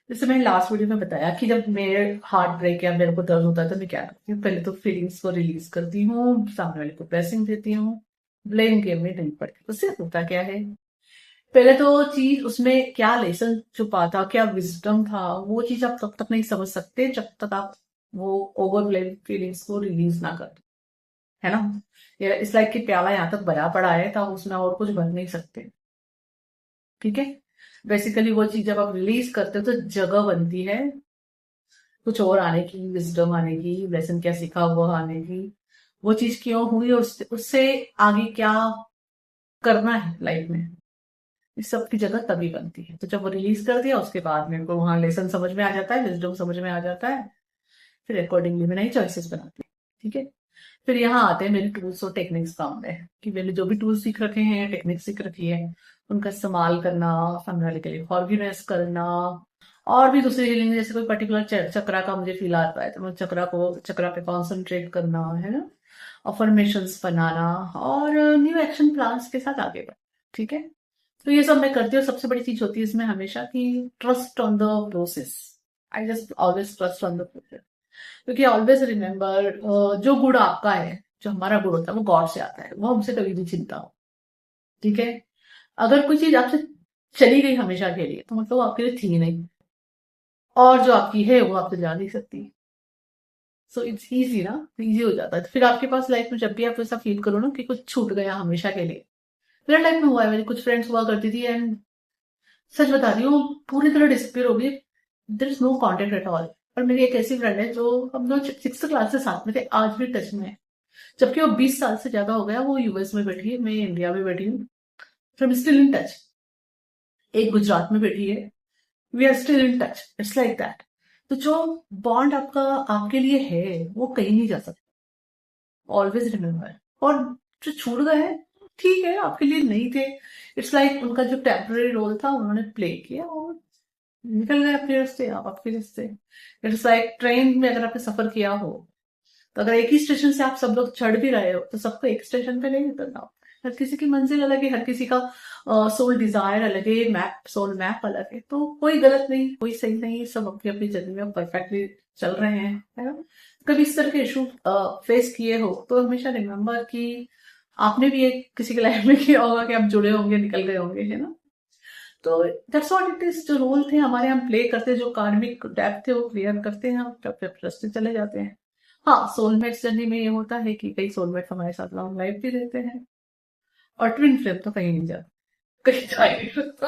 जैसे मैंने last video में बताया कि जब मेरे हार्ट ब्रेक या मेरे को दर्द होता है तो मैं क्या करती हूँ, पहले तो फीलिंग्स को रिलीज करती हूँ, सामने वाले को ब्लेसिंग देती हूँ, ब्लेम गेम में नहीं पड़ती। उससे होता क्या है, पहले तो चीज उसमें क्या लेसन छुपा था, क्या विजडम था, वो चीज आप तब तक नहीं समझ सकते जब तक आप वो ओवर ब्लेम फीलिंग्स को रिलीज ना कर, है ना। ये इस लाइक कि प्याला यहाँ तक भरा पड़ा है तो आप उसमें और कुछ भर नहीं सकते। ठीक है। बेसिकली वो चीज जब आप रिलीज करते हो तो जगह बनती है कुछ और आने की, विजडम आने की, लेसन क्या सीखा हुआ आने की, वो चीज क्यों हुई और उससे आगे क्या करना है लाइफ में, इस सब की जगह तभी बनती है। तो जब वो रिलीज कर दिया उसके बाद मेरे को वहां लेसन समझ में आ जाता है, विजडम समझ में आ जाता है, फिर अकॉर्डिंगली मैं नई चॉइसेस बनाती हूँ। ठीक है। फिर यहाँ आते हैं मेरे टूल्स और टेक्निक्स काम में, कि मैंने जो भी टूल्स सीख रखे हैं, टेक्निक्स सीख रखी है, उनका इस्तेमाल करना, सामने वाले के लिए फॉरगिवनेस करना, और भी दूसरी हीलिंग, जैसे कोई पर्टिकुलर चक्रा का मुझे फील आता है तो मैं चक्रा पे कॉन्सेंट्रेट करना है ना, अफर्मेशंस बनाना, और न्यू एक्शन प्लान्स के साथ आगे बढ़ना। ठीक है। तो ये सब मैं करती हूँ। सबसे बड़ी चीज होती है इसमें हमेशा कि trust on the process. I just always trust on the process, क्योंकि ऑलवेज रिमेम्बर, जो गुण आपका है, जो हमारा गुण होता है वो गॉड से आता है, वो हमसे कभी नहीं चिंता हो। ठीक है। अगर कोई चीज आपसे चली गई हमेशा के लिए तो मतलब वो आपके लिए थी नहीं, और जो आपकी है वो आपसे जा नहीं सकती। सो इट्स इजी ना, इजी हो जाता है। तो फिर आपके पास लाइफ में जब भी आप ऐसा फील करो ना कि कुछ छूट गया हमेशा के लिए, मेरा लाइफ में हुआ है, मेरी कुछ फ्रेंड्स हुआ करती थी एंड सच बता रही हूँ पूरी तरह डिसअपियर हो गई, there is no contact at all. और मेरी एक ऐसी फ्रेंड है जो हम लोग 6th क्लास से साथ में थे, आज भी टच में है, जबकि वो 20 साल से ज्यादा हो गया, वो यूएस में बैठी है, मैं इंडिया में बैठी हूँ, फिर स्टिल इन टच। एक गुजरात में बैठी है, we are still in touch, it's like that. तो जो बॉन्ड आपका आपके लिए है वो कहीं नहीं जा सकता, ऑलवेज रिमेम्बर। और जो छूट गए हैं, ठीक है, आपके लिए नहीं थे, इट्स लाइक उनका जो टेम्पररी रोल था उन्होंने प्ले किया और निकल गए अपने रास्ते, आप आपके रास्ते। इट्स लाइक ट्रेन में अगर आपने सफर किया हो, तो अगर एक ही स्टेशन से आप सब लोग चढ़ भी रहे हो तो सबको एक स्टेशन पे नहीं उतरना होता है। हर किसी की मंजिल अलग है, हर किसी का सोल डिजायर अलग है, मैप सोल मैप अलग है, तो कोई गलत नहीं, कोई सही नहीं, सब अपनी अपनी जर्नी में परफेक्टली चल रहे हैं, है ना। कभी इस तरह के इशू फेस किए हो तो हमेशा रिमेम्बर कि आपने भी एक किसी के लाइफ में किया होगा कि आप जुड़े होंगे, निकल गए होंगे, है ना। तो दैट्स व्हाट इट इज, जो रोल थे हमारे हम प्ले करते हैं, जो कार्मिक डेप्थ थे वो क्लियर करते हैं, हम रास्ते चले जाते हैं। हाँ, सोलमेट्स जर्नी में ये होता है कि कई सोलमेट हमारे साथ लॉन्ग लाइफ भी रहते हैं, और ट्विन फ्लेम तो कहीं नहीं जाते, कहीं जा ही नहीं सकता।